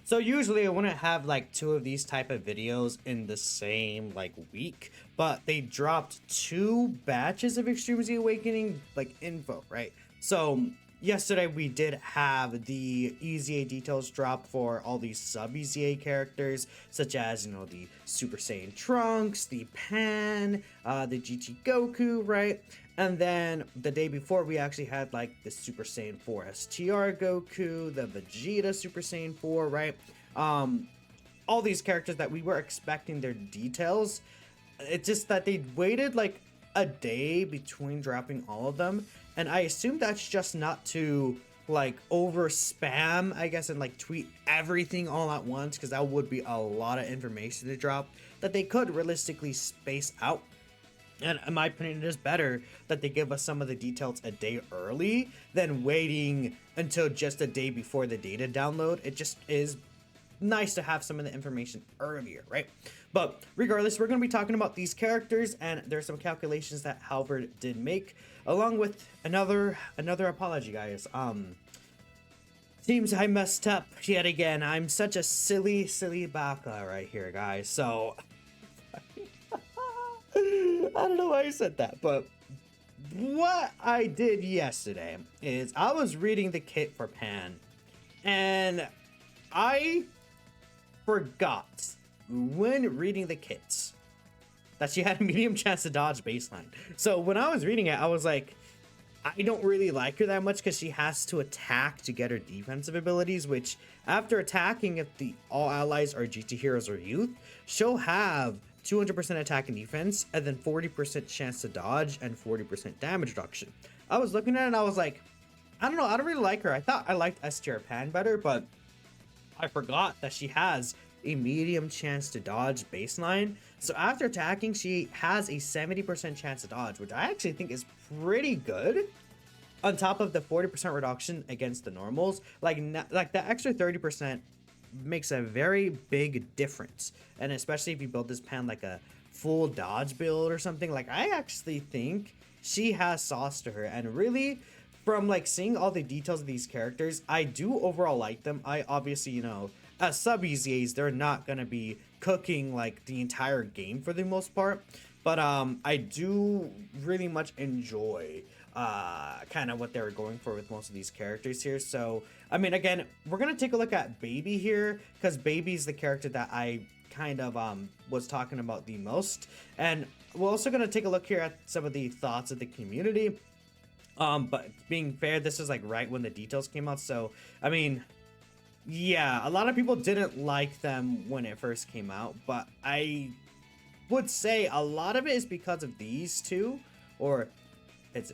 So usually I wouldn't have like two of these type of videos in the same like week, but they dropped two batches of Extreme Z Awakening like info, right? So yesterday we did have the EZA details drop for all these sub EZA characters, such as the Super Saiyan Trunks, the Pan, the GT Goku, right? And then the day before, we actually had like the Super Saiyan 4 STR Goku, the Vegeta Super Saiyan 4, right? All these characters that we were expecting their details. It's just that they waited like a day between dropping all of them. And I assume that's just not to like over spam, I guess, and like tweet everything all at once, because that would be a lot of information to drop that they could realistically space out. And in my opinion, it is better that they give us some of the details a day early than waiting until just a day before the data download. It just is nice to have some of the information earlier, right? But regardless, we're going to be talking about these characters, and there's some calculations that Halberd did make, along with another apology, guys. Seems I messed up yet again. I'm such a silly baka right here, guys. So I don't know why I said that, but what I did yesterday is I was reading the kit for Pan, and I forgot when reading the kits that she had a medium chance to dodge baseline. So when I was reading it, I was like, I don't really like her that much because she has to attack to get her defensive abilities, which after attacking, if the all allies are GT heroes or youth, she'll have 200% attack and defense, and then 40% chance to dodge and 40% damage reduction. I was looking at it and I was like, I don't know, I don't really like her. I thought I liked STR Pan better, but I forgot that she has a medium chance to dodge baseline. So after attacking, she has a 70% chance to dodge, which I actually think is pretty good. On top of the 40% reduction against the normals, like the extra 30% makes a very big difference. And especially if you build this Pan like a full dodge build or something, like I actually think she has sauce to her. And really, from like seeing all the details of these characters, I do overall like them. I obviously, as sub EZAs, they're not gonna be cooking like the entire game for the most part, but I do really much enjoy kind of what they were going for with most of these characters here. So I mean, again, we're gonna take a look at Baby here, because Baby's the character that I kind of was talking about the most, and we're also gonna take a look here at some of the thoughts of the community. But being fair, this is like right when the details came out, so I mean, yeah, a lot of people didn't like them when it first came out, but I would say a lot of it is because of these two, or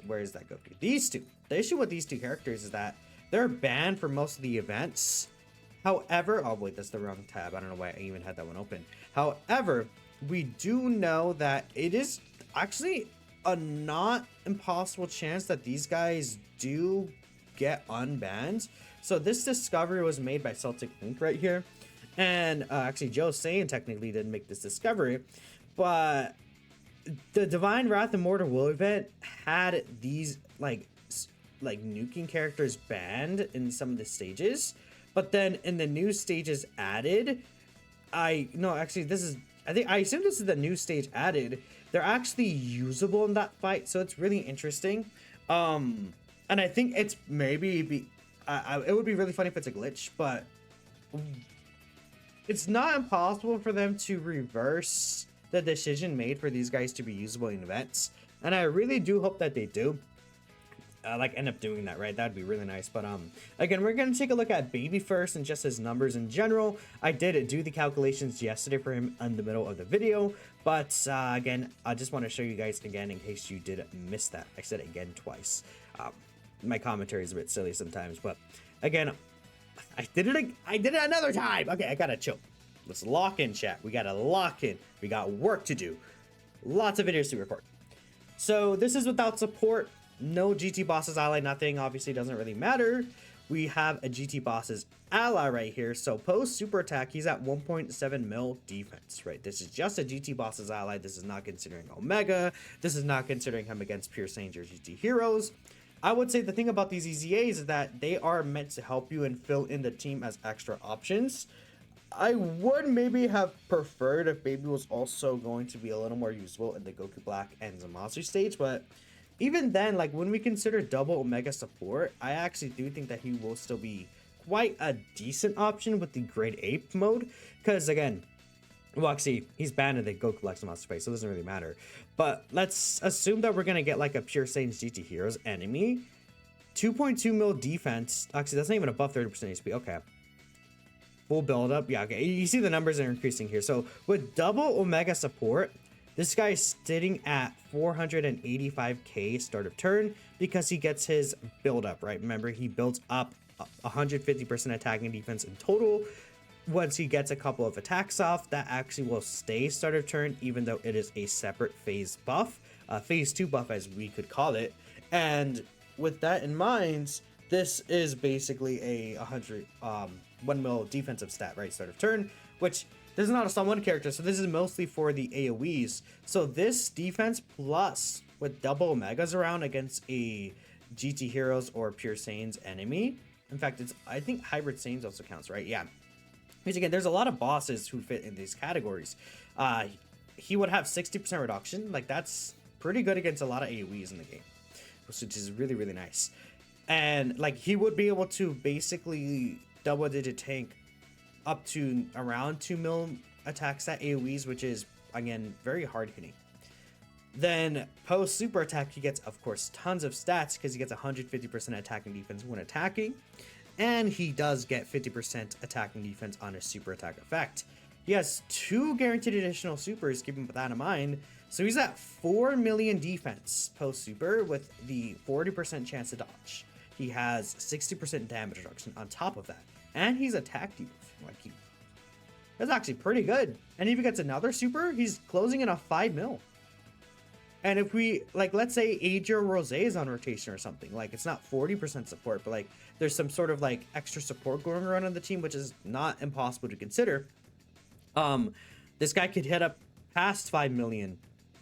where is that Goku? These two. The issue with these two characters is that they're banned for most of the events. However, oh wait, that's the wrong tab. I don't know why I even had that one open. However, we do know that it is actually a not impossible chance that these guys do get unbanned. So this discovery was made by Celtic Link right here. And actually Joe Saiyan technically didn't make this discovery, but the Divine Wrath Immortal Will event had these like nuking characters banned in some of the stages, but then in the new stages added, I assume this is the new stage added, they're actually usable in that fight, so it's really interesting. And I think it's maybe it would be really funny if it's a glitch, but it's not impossible for them to reverse the decision made for these guys to be usable in events, and I really do hope that they do like end up doing that, right? That'd be really nice. But again, we're gonna take a look at Baby first and just his numbers in general. I did do the calculations yesterday for him in the middle of the video, but again, I just want to show you guys again in case you did miss that. I said it again twice. My commentary is a bit silly sometimes, but again, I did it another time. Okay, I gotta chill. Let's lock in, chat. We gotta lock in. We got work to do. Lots of videos to record. So this is without support. No GT bosses ally, nothing. Obviously doesn't really matter. We have a GT bosses ally right here. So post super attack, he's at 1.7 mil defense, right? This is just a GT bosses ally. This is not considering Omega. This is not considering him against pure Saint GT heroes. I would say the thing about these EZAs is that they are meant to help you and fill in the team as extra options. I would maybe have preferred if Baby was also going to be a little more useful in the Goku Black and Zamasu stage, but even then, like when we consider double Omega support, I actually do think that he will still be quite a decent option with the Grade 8 mode, because again, well, actually, he's banned in the Goku Black Zamasu phase, so it doesn't really matter. But let's assume that we're gonna get like a pure Saiyans GT Heroes enemy. 2.2 mil defense. Actually, that's not even above 30% HP. Okay. Full build up. Yeah, okay. You see the numbers are increasing here. So with double Omega support, this guy is sitting at 485k start of turn because he gets his build up, right? Remember, he builds up 150% attacking defense in total. Once he gets a couple of attacks off, that actually will stay start of turn, even though it is a separate phase buff, phase 2 buff as we could call it. And with that in mind, this is basically a 1 mil defensive stat, right? Start of turn, which this is not a summon character, so this is mostly for the AoEs. So this defense plus with double Omegas around against a GT Heroes or Pure Saiyans enemy. In fact, it's I think Hybrid Saiyans also counts, right? Yeah. Because again, there's a lot of bosses who fit in these categories. He would have 60% reduction. Like, that's pretty good against a lot of AoEs in the game, which is really, really nice. And like, he would be able to basically double digit tank up to around 2 mil attack stat AoEs, which is again very hard hitting. Then post super attack, he gets of course tons of stats because he gets 150% attacking defense when attacking. And he does get 50% attacking defense on his super attack effect. He has 2 guaranteed additional supers, keeping that in mind. So he's at 4 million defense post super with the 40% chance to dodge. He has 60% damage reduction on top of that. And he's attack debuff. Like, that's actually pretty good. And if he gets another super, he's closing in a 5 mil. And if we, like, let's say Adria Rose is on rotation or something, like, it's not 40% support, but, like, there's some sort of, like, extra support going around on the team, which is not impossible to consider. This guy could hit up past 5 million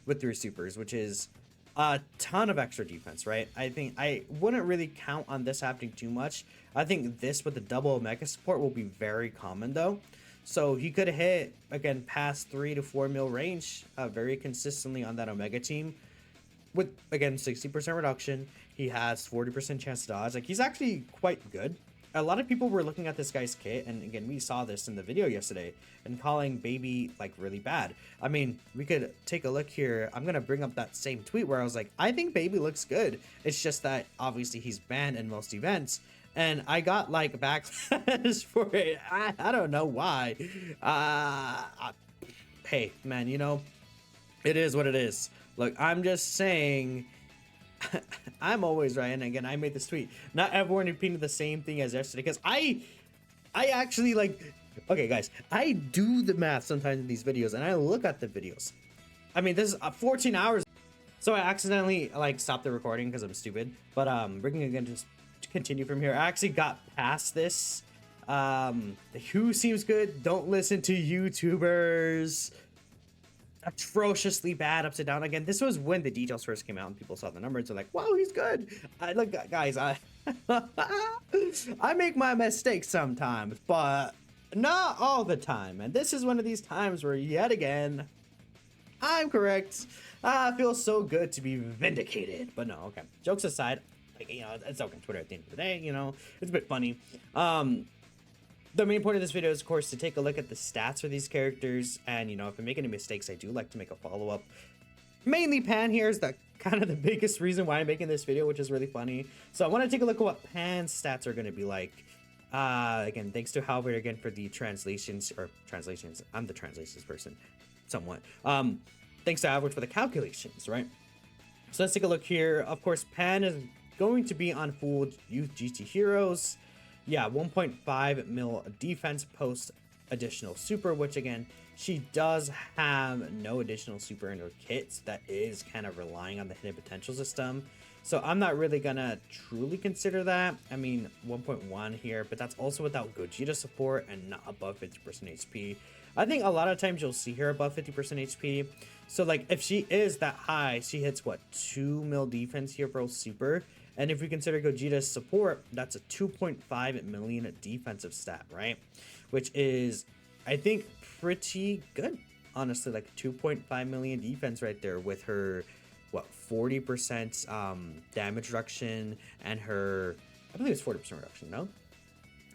with 3 supers, which is a ton of extra defense, right? I think I wouldn't really count on this happening too much. I think this with the double Omega support will be very common, though. So he could hit, again, past 3 to 4 mil range very consistently on that Omega team. With, again, 60% reduction. He has 40% chance to dodge. Like, he's actually quite good. A lot of people were looking at this guy's kit, and again, we saw this in the video yesterday, and calling Baby, like, really bad. I mean, we could take a look here. I'm going to bring up that same tweet where I was like, I think Baby looks good. It's just that, obviously, he's banned in most events. And I got, like, backlash for it. I don't know why. Hey, man, you know, it is what it is. Look, I'm just saying, I'm always right. And again, I made this tweet. Not everyone repeated the same thing as yesterday. Because I actually, like, okay, guys, I do the math sometimes in these videos. And I look at the videos. I mean, this is 14 hours. So I accidentally, like, stopped the recording because I'm stupid. But, bringing again, just continue from here. I actually got past this. Who seems good? Don't listen to YouTubers. Atrociously bad, upside down. Again, this was when the details first came out and people saw the numbers. They're like, wow, he's good. Look, guys, I make my mistakes sometimes, but not all the time. And this is one of these times where, yet again, I'm correct. I feel so good to be vindicated. But no, okay. Jokes aside, like, you know, it's okay. Twitter at the end of the day, you know, it's a bit funny. The main point of this video is, of course, to take a look at the stats for these characters. And, you know, if I make any mistakes, I do like to make a follow-up. Mainly Pan here is the kind of the biggest reason why I'm making this video, which is really funny. So I want to take a look at what Pan's stats are going to be like. Again, thanks to Halbert again for the translations. I'm the translations person, somewhat. Thanks to Average for the calculations, right? So let's take a look here. Of course, Pan is going to be on full Youth GT Heroes. Yeah, 1.5 mil defense post additional super, which again, she does have no additional super in her kit, so that is kind of relying on the hidden potential system. So I'm not really gonna truly consider that. I mean, 1.1 here, but that's also without Gogeta support and not above 50% HP. I think a lot of times you'll see her above 50% HP. So like, if she is that high, she hits what, 2 mil defense here, bro, super. And if we consider Gogeta's support, that's a 2.5 million defensive stat, right? Which is, I think, pretty good, honestly. Like 2.5 million defense right there with her, what, 40% damage reduction and her, I believe it's 40% reduction, no?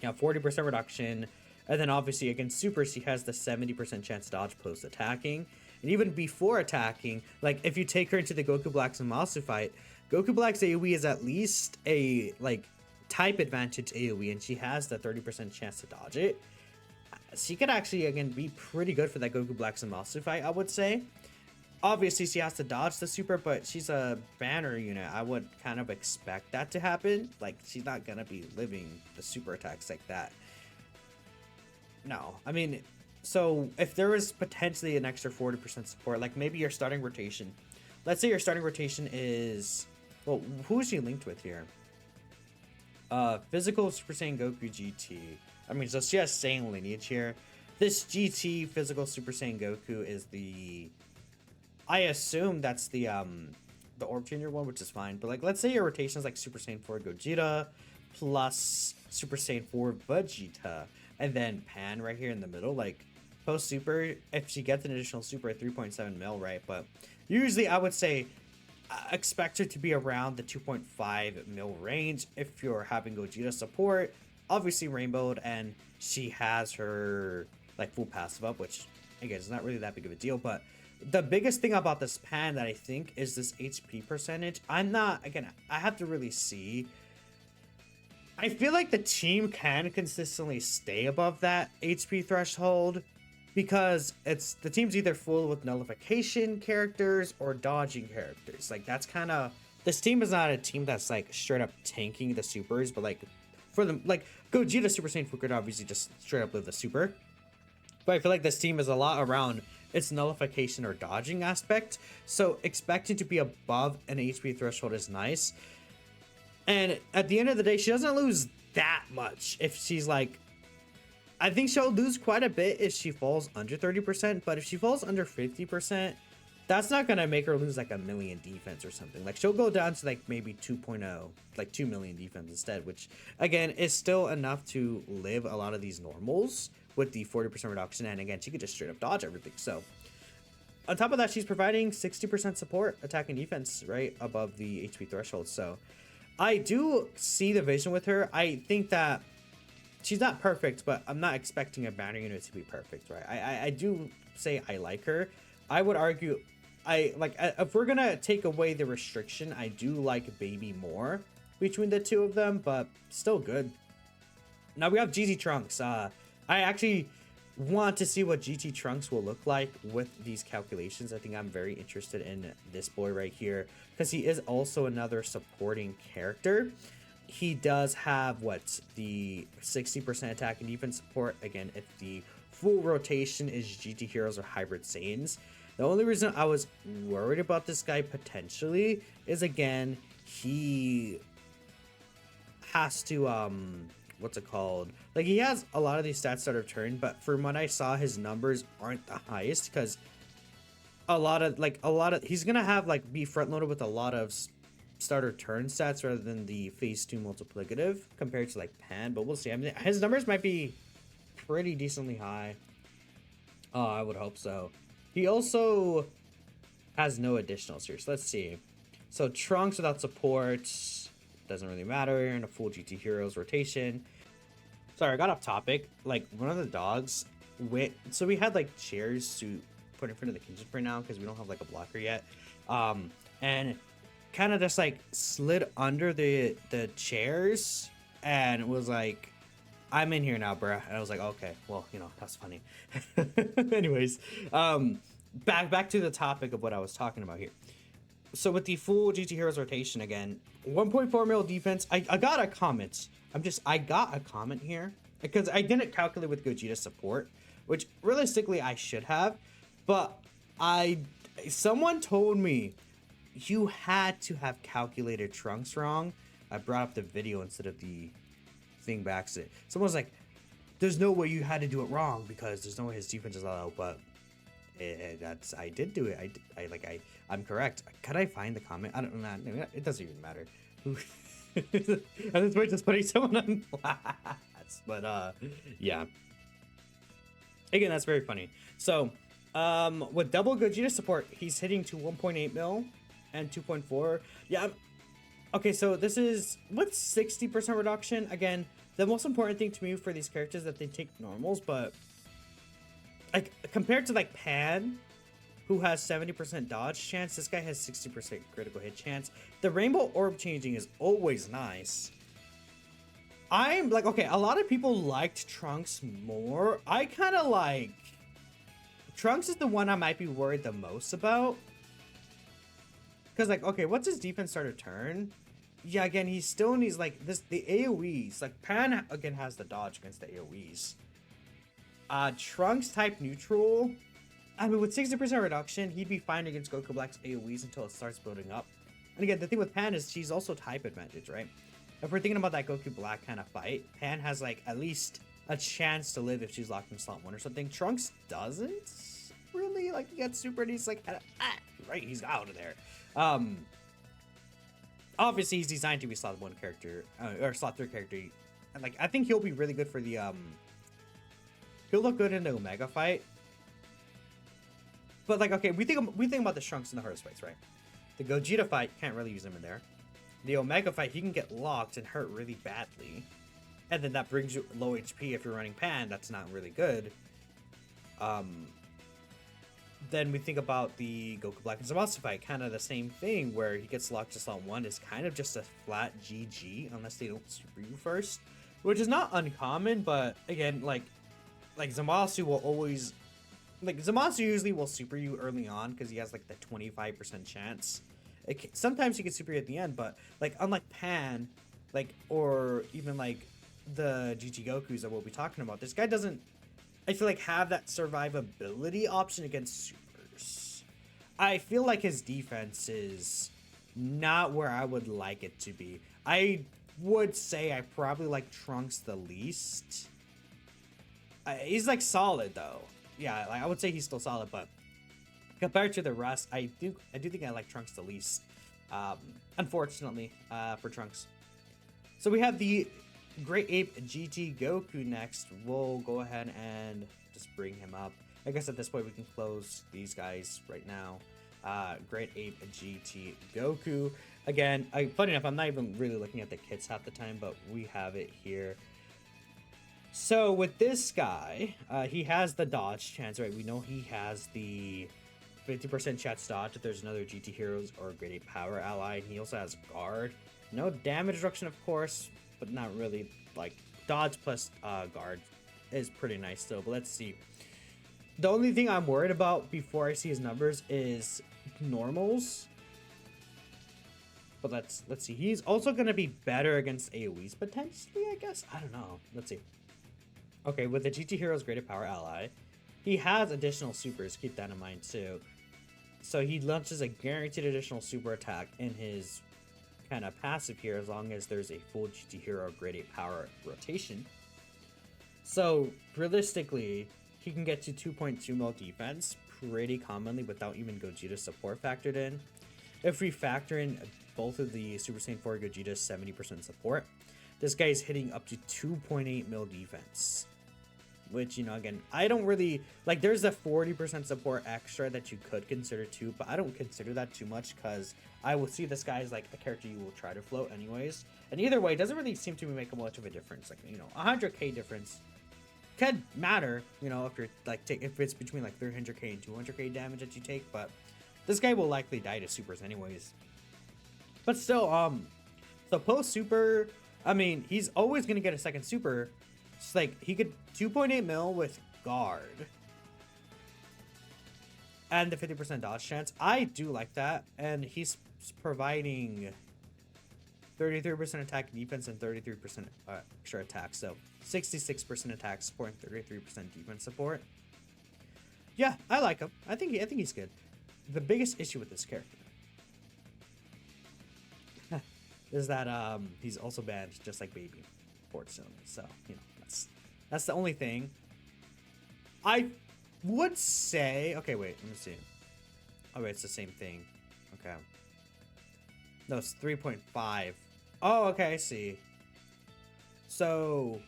Yeah, 40% reduction. And then obviously against Super, she has the 70% chance to dodge post attacking. And even before attacking, like if you take her into the Goku Black's and Masu fight, Goku Black's AoE is at least a like type advantage AoE, and she has the 30% chance to dodge it. She could actually again be pretty good for that Goku Black's and Masu fight, I would say. Obviously, she has to dodge the super, but she's a banner unit. I would kind of expect that to happen. Like, she's not gonna be living the super attacks like that. No, I mean, so if there was potentially an extra 40% support, like maybe your starting rotation. Let's say your starting rotation is, well, who is she linked with here? Physical Super Saiyan Goku GT. I mean, so she has Saiyan lineage here. This GT Physical Super Saiyan Goku is the, I assume that's the Orb Changer one, which is fine. But like, let's say your rotation is like Super Saiyan 4 Gogeta plus Super Saiyan 4 Vegeta, and then Pan right here in the middle. Like post Super, if she gets an additional Super at 3.7 mil, right? But usually I would say expect her to be around the 2.5 mil range if you're having Gogeta support. Obviously rainbowed, and she has her like full passive up, which again is not really that big of a deal. But the biggest thing about this pan that I think is this HP percentage. I'm not, again, I have to really see. I feel like the team can consistently stay above that HP threshold because it's the team's either full with nullification characters or dodging characters. Like that's kind of, this team is not a team that's like straight up tanking the supers, but like for them, like Gogeta Super Saiyan Fuku obviously just straight up live the super. But I feel like this team is a lot around its nullification or dodging aspect. So expecting to be above an HP threshold is nice. And at the end of the day, she doesn't lose that much if she's like, I think she'll lose quite a bit if she falls under 30%, but if she falls under 50%, that's not going to make her lose like a million defense or something. Like she'll go down to like maybe 2.0, like 2 million defense instead, which again is still enough to live a lot of these normals with the 40% reduction. And again, she could just straight up dodge everything. So on top of that, she's providing 60% support, attack and defense, right above the HP threshold. So I do see the vision with her. I think that she's not perfect, but I'm not expecting a banner unit to be perfect, right? I do say I like her. I would argue, if we're gonna take away the restriction, I do like Baby more between the two of them, but still good. Now we have GT Trunks. I actually want to see what GT Trunks will look like with these calculations. I think I'm very interested in this boy right here because he is also another supporting character. He does have what, the 60% attack and defense support. Again, if the full rotation is GT Heroes or Hybrid Saiyans. The only reason I was worried about this guy potentially is, again, he has to what's it called, like he has a lot of these stats that are turned, but from what I saw, his numbers aren't the highest because a lot of he's gonna have like be front loaded with a lot of starter turn stats rather than the phase 2 multiplicative compared to like Pan, but we'll see. I mean, his numbers might be pretty decently high. I would hope so. He also has no additionals here, so let's see. So Trunks without support doesn't really matter in a full GT Heroes rotation. Sorry, I got off topic. Like one of the dogs went, so we had like chairs to put in front of the kitchen for now because we don't have like a blocker yet, and kind of just like slid under the chairs and was like, I'm in here now, bruh. And I was like, okay, well, you know, that's funny. Anyways, back to the topic of what I was talking about here. So with the full GT Heroes rotation again, 1.4 mil defense. I got a comment. I got a comment here because I didn't calculate with Gogeta support, which realistically I should have, but someone told me you had to have calculated Trunks wrong. I brought up the video instead of the thing by accident. Someone was like, there's no way you had to do it wrong because there's no way his defense is allowed, but I did do it. I'm correct. Could I find the comment? I don't know. It doesn't even matter. At this point, just putting someone on blast. But yeah. Again, that's very funny. So, with double Gogeta support, he's hitting to 1.8 mil and 2.4. Yeah. Okay, so this is with 60% reduction. Again, the most important thing to me for these characters is that they take normals, but like compared to like Pan, who has 70% dodge chance, this guy has 60% critical hit chance. The rainbow orb changing is always nice. I'm like, okay, a lot of people liked Trunks more. I kind of like Trunks is the one I might be worried the most about. Because like, okay, what's his defense start of turn? Yeah, again, he still needs like this, the AoEs. Like Pan again has the dodge against the AoEs. Trunks type neutral. I mean, with 60% reduction, he'd be fine against Goku Black's AoEs until it starts building up. And again, the thing with Pan is she's also type advantage, right? If we're thinking about that Goku Black kind of fight, Pan has like at least a chance to live if she's locked in slot 1 or something. Trunks doesn't really, like, he gets super and he's like, right, he's out of there. Obviously he's designed to be slot 1 character, or slot 3 character. And like, I think he'll be really good for the, he'll look good in the Omega fight. But like, okay, we think about the Trunks and the hardest fights, right? The Gogeta fight, can't really use him in there. The Omega fight, he can get locked and hurt really badly. And then that brings you low HP if you're running Pan, that's not really good. Then we think about the Goku Black and Zamasu fight, kind of the same thing, where he gets locked to slot 1. It's kind of just a flat GG, unless they don't super you first. Which is not uncommon, but again, like Zamasu will always... Like, Zamasu usually will super you early on, because he has, like, the 25% chance. Sometimes he can super you at the end, but, like, unlike Pan, like, or even, like, the GT Gokus that we'll be talking about, this guy doesn't, I feel like, have that survivability option against supers. I feel like his defense is not where I would like it to be. I would say I probably like Trunks the least. He's, like, solid, though. Yeah, like, I would say he's still solid, but compared to the rest, I do think I like Trunks the least. Unfortunately, for Trunks. So we have the Great Ape GT Goku next. We'll go ahead and just bring him up. I guess at this point we can close these guys right now. Great Ape GT Goku. Again, funny enough, I'm not even really looking at the kits half the time, but we have it here. So with this guy, he has the dodge chance, right? We know he has the 50% chance dodge if there's another GT Heroes or Great Ape Power ally. And he also has guard. No damage reduction, of course, but not really. Like, dodge plus guard is pretty nice still. But let's see. The only thing I'm worried about before I see his numbers is normals. But let's see. He's also going to be better against AoEs, potentially, I guess. I don't know. Let's see. Okay, with the GT Heroes Great Ape Power ally, he has additional supers. Keep that in mind, too. So he launches a guaranteed additional super attack in his kind of passive here, as long as there's a full GT Hero Great Ape Power rotation. So realistically, he can get to 2.2 mil defense pretty commonly without even Gogeta support factored in. If we factor in both of the Super Saiyan 4 Gogeta's 70% support, this guy is hitting up to 2.8 mil defense. Which, you know, again, I don't really... Like, there's a 40% support extra that you could consider too, but I don't consider that too much because I will see this guy as, like, a character you will try to float anyways. And either way, it doesn't really seem to make much of a difference. Like, you know, 100k difference could matter, you know, if you're, like, if it's between, like, 300k and 200k damage that you take, but this guy will likely die to supers anyways. But still, so post-super... I mean, he's always going to get a second super. It's like, he could 2.8 mil with guard. And the 50% dodge chance. I do like that. And he's providing 33% attack defense and 33% extra attack. So 66% attack support and 33% defense support. Yeah, I like him. I think he's good. The biggest issue with this character is that he's also banned just like Baby, fortunately. So, you know, that's the only thing. I would say, okay, wait, let me see. Oh wait, it's the same thing. Okay. No, it's 3.5. Oh, okay, I see. So,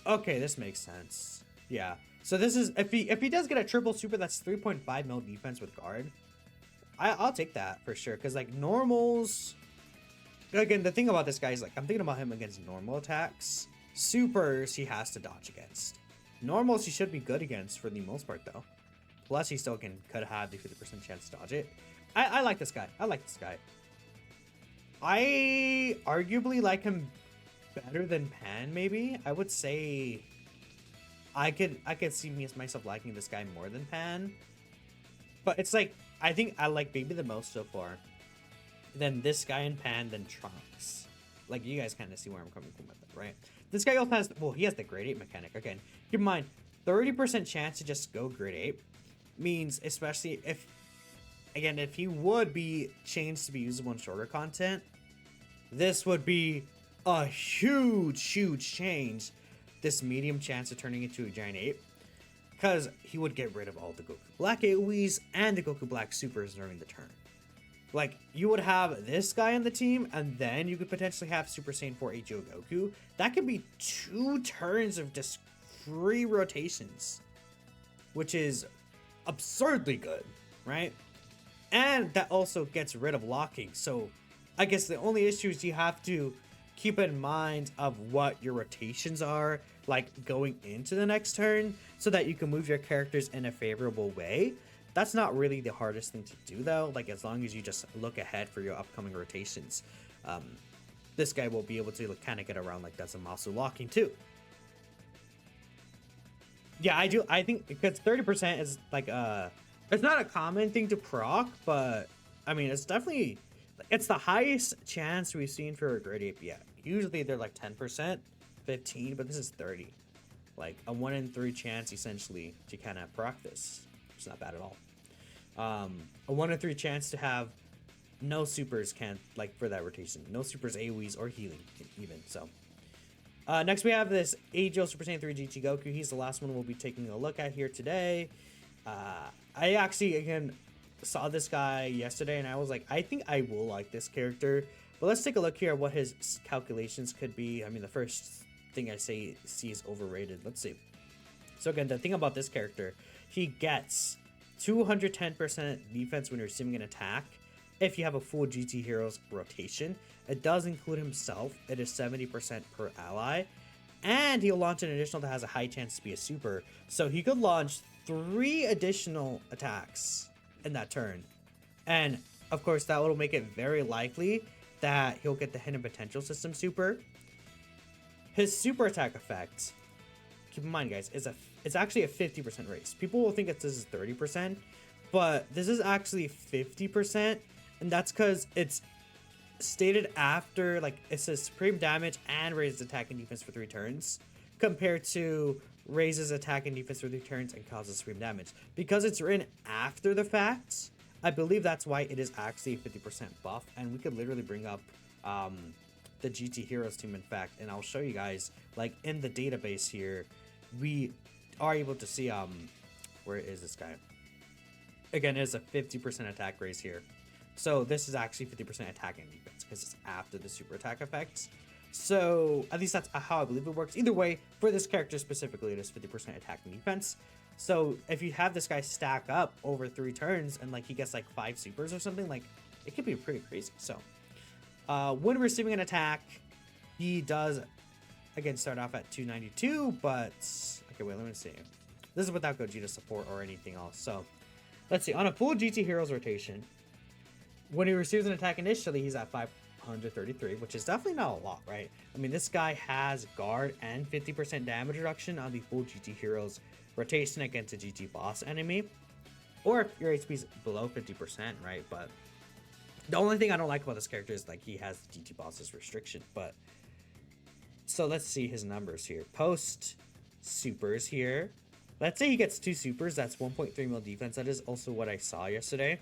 okay, this makes sense. Yeah. So this is if he does get a triple super, that's 3.5 mil defense with guard. I'll take that for sure. Cause like normals, again, the thing about this guy is like I'm thinking about him against normal attacks. Supers he has to dodge against. Normals he should be good against for the most part though. Plus he still could have the 50% chance to dodge it. I like this guy. I like this guy. I arguably like him better than Pan, maybe. I would say I could see myself liking this guy more than Pan. But it's like I think I like Baby the most so far. Then this guy and Pan, then Trunks. Like you guys kind of see where I'm coming from with it, right? This guy also has he has the grade 8 mechanic. Again, keep in mind, 30% chance to just go grade 8 means, especially if he would be changed to be usable in shorter content, this would be a huge change. This medium chance of turning into a giant ape, because he would get rid of all the Goku Black AoEs and the Goku Black supers during the turn. Like, you would have this guy on the team, and then you could potentially have Super Saiyan 4 HO Goku. That could be 2 turns of just free rotations, which is absurdly good, right? And that also gets rid of locking. So I guess the only issue is you have to keep in mind of what your rotations are, like going into the next turn, so that you can move your characters in a favorable way. That's not really the hardest thing to do though, like as long as you just look ahead for your upcoming rotations. This guy will be able to kind of get around like that Zamasu locking too. Yeah, I think because 30% is like it's not a common thing to proc, but I mean it's definitely, it's the highest chance we've seen for a grade 8 yet. Usually they're like 10%, 15, but this is 30. Like a 1 in 3 chance essentially to kind of proc this. It's not bad at all. A 1 in 3 chance to have no supers like for that rotation. No supers, AoEs, or healing even. So next we have this Ajo Super Saiyan 3 GT Goku. He's the last one we'll be taking a look at here today. I actually again saw this guy yesterday and I was like, I think I will like this character. But let's take a look here at what his calculations could be. I mean, the first thing I see is overrated. Let's see. So again, the thing about this character, he gets 210% defense when you're receiving an attack if you have a full GT Heroes rotation. It does include himself. It is 70% per ally. And he'll launch an additional that has a high chance to be a super. So he could launch 3 additional attacks in that turn. And of course, that will make it very likely that he'll get the Hidden Potential System super. His super attack effect, keep in mind guys, it's actually a 50% raise. People will think this is 30%, but this is actually 50%, and that's because it's stated after, like, it says supreme damage and raises attack and defense for 3 turns, compared to raises attack and defense for 3 turns and causes supreme damage. Because it's written after the fact, I believe that's why it is actually a 50% buff, and we could literally bring up the GT Heroes team, in fact, and I'll show you guys, like, in the database here, we are able to see, where is this guy? Again, it's a 50% attack raise here. So this is actually 50% attack and defense, because it's after the super attack effects. So at least that's how I believe it works. Either way, for this character specifically, it is 50% attack and defense. So if you have this guy stack up over 3 turns and like he gets like 5 supers or something, like it could be pretty crazy. So when receiving an attack, he does again start off at 292, but okay, wait, let me see. This is without Gogeta support or anything else. So let's see, on a full GT Heroes rotation, when he receives an attack initially, he's at 533, which is definitely not a lot, right? I mean, this guy has guard and 50% damage reduction on the full GT Heroes rotation against a GT boss enemy, or if your HP is below 50%, right? But the only thing I don't like about this character is like he has the GT boss's restriction. But so let's see his numbers here. Post supers here. Let's say he gets 2 supers. That's 1.3 mil defense. That is also what I saw yesterday.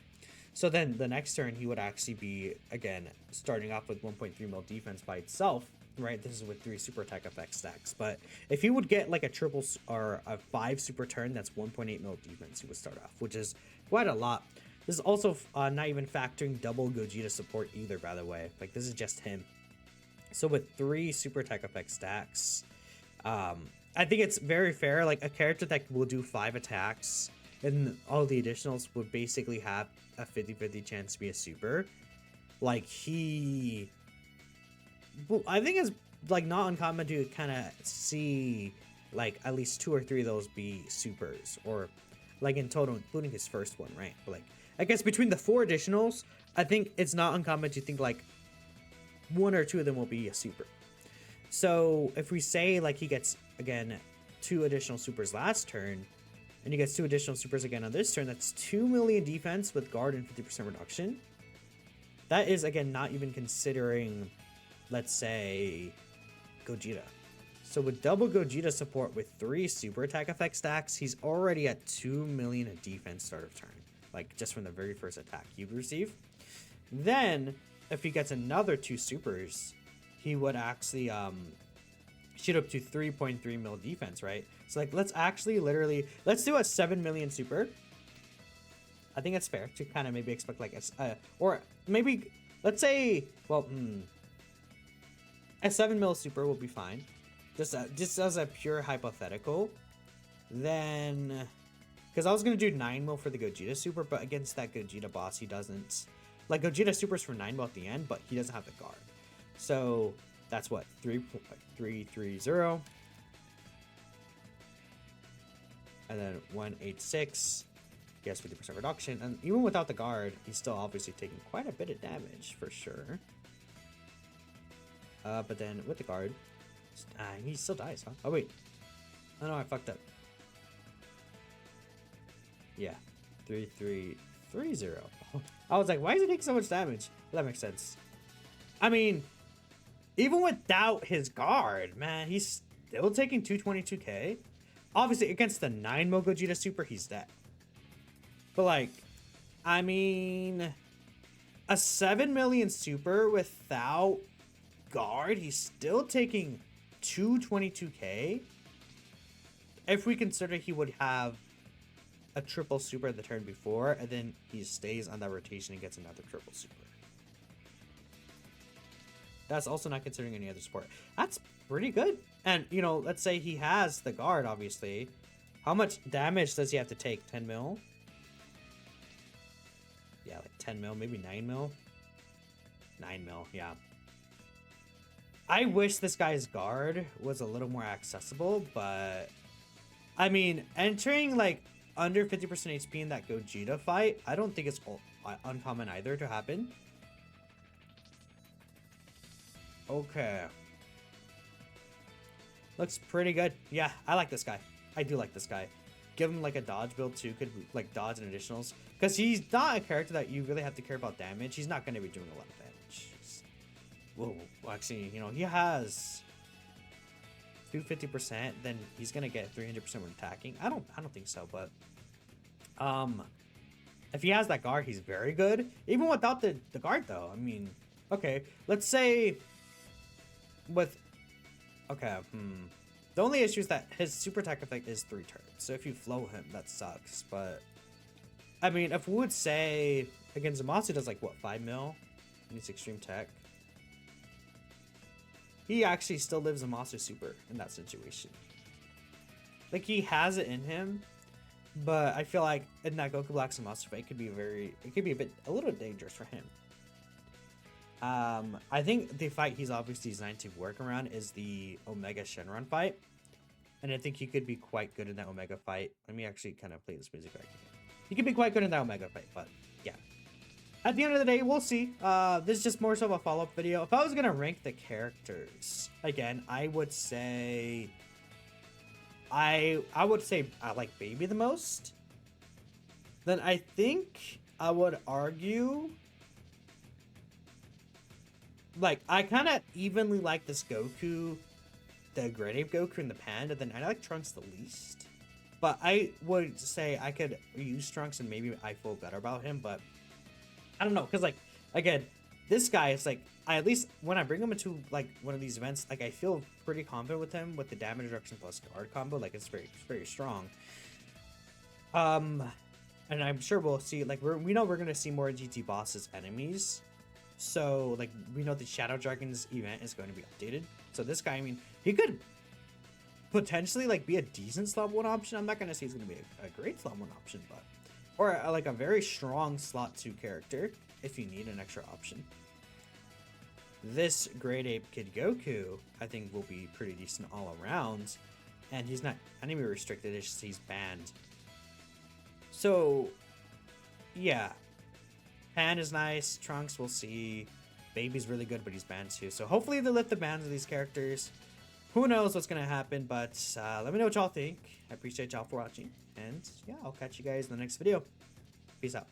So then the next turn he would actually be, again, starting off with 1.3 mil defense by itself, right? This is with 3 super attack effect stacks. But if he would get like a triple or a 5 super turn, that's 1.8 mil defense he would start off, which is quite a lot. This is also not even factoring double Gogeta support either, by the way. Like, this is just him. So with 3 super attack effect stacks, I think it's very fair. Like a character that will do 5 attacks and all the additionals would basically have a 50-50 chance to be a super. Like I think it's like not uncommon to kind of see like at least 2 or 3 of those be supers, or like in total, including his first one, right? But like I guess between the 4 additionals, I think it's not uncommon to think like 1 or 2 of them will be a super. So if we say like he gets again 2 additional supers last turn, and he gets 2 additional supers again on this turn, that's 2 million defense with guard and 50% reduction. That is again not even considering, let's say, Gogeta. So with double Gogeta support with 3 super attack effect stacks, he's already at 2 million of defense start of turn, like just from the very first attack you receive. Then if he gets another 2 supers, he would actually shoot up to 3.3 mil defense, right? So like let's do a 7 million super. I think it's fair to kind of maybe expect like or maybe let's say, well, a 7 mil super will be fine. Just as a pure hypothetical. Then, because I was gonna do 9 mil for the Gogeta super, but against that Gogeta boss, he doesn't. Like Gogeta supers for 9 mil at the end, but he doesn't have the guard. So that's what 3.330, and then 186. He has 50% reduction, and even without the guard, he's still obviously taking quite a bit of damage for sure. But then with the guard, he still dies, huh? Oh wait, oh no, I fucked up. Yeah, 3330. I was like, why is he taking so much damage? Well, that makes sense. I mean, even without his guard, man, he's still taking 222k. Obviously, against the 9 mil Gogeta super, he's dead. But like, I mean, a 7 million super without guard, he's still taking 222k. If we consider he would have a triple super the turn before, and then he stays on that rotation and gets another triple super. That's also not considering any other support. That's pretty good. And, you know, let's say he has the guard, obviously. How much damage does he have to take? 10 mil? Yeah, like 10 mil, maybe 9 mil. 9 mil, yeah. I wish this guy's guard was a little more accessible, but I mean, entering like under 50% HP in that Gogeta fight, I don't think it's uncommon either to happen. Okay. Looks pretty good. Yeah, I like this guy. I do like this guy. Give him like a dodge build too, could like dodge and additionals. Because he's not a character that you really have to care about damage. He's not going to be doing a lot of damage. Whoa, well, actually, you know, he has 250%, then he's going to get 300% when attacking. I don't think so, but if he has that guard, he's very good. Even without the guard though. I mean, okay, let's say with the only issue is that his super attack effect is 3 turns. So if you flow him, that sucks. But I mean, if we would say against Zamasu does like what, 5 mil in his extreme tech, he actually still lives a Zamasu super in that situation. Like he has it in him, but I feel like in that Goku Black Zamasu fight, it could be a little dangerous for him. I think the fight he's obviously designed to work around is the Omega Shenron fight. And I think he could be quite good in that Omega fight. Let me actually kind of play this music back again. He could be quite good in that Omega fight, but yeah. At the end of the day, we'll see. This is just more so of a follow-up video. If I was going to rank the characters, again, I would say... I like Baby the most. Then I think I would argue... Like, I kind of evenly like this Goku, the Great Ape Goku, and the Panda. Then I like Trunks the least. But I would say I could use Trunks and maybe I feel better about him. But I don't know. Because, like, again, this guy is like, at least when I bring him into, like, one of these events, like, I feel pretty confident with him with the damage reduction plus guard combo. Like, it's very strong. And I'm sure we'll see, like, we know we're going to see more GT bosses enemies. So like we know the Shadow Dragons event is going to be updated. So this guy, I mean, he could potentially like be a decent slot one option. I'm not gonna say he's gonna be a great slot one option, but or like a very strong slot 2 character if you need an extra option. This Great Ape Kid Goku, I think, will be pretty decent all around, and he's not enemy restricted. It's just he's banned. So yeah, Pan is nice. Trunks, we'll see. Baby's really good, but he's banned too. So hopefully they lift the bans of these characters. Who knows what's gonna happen, but let me know what y'all think. I appreciate y'all for watching, and yeah, I'll catch you guys in the next video. Peace out.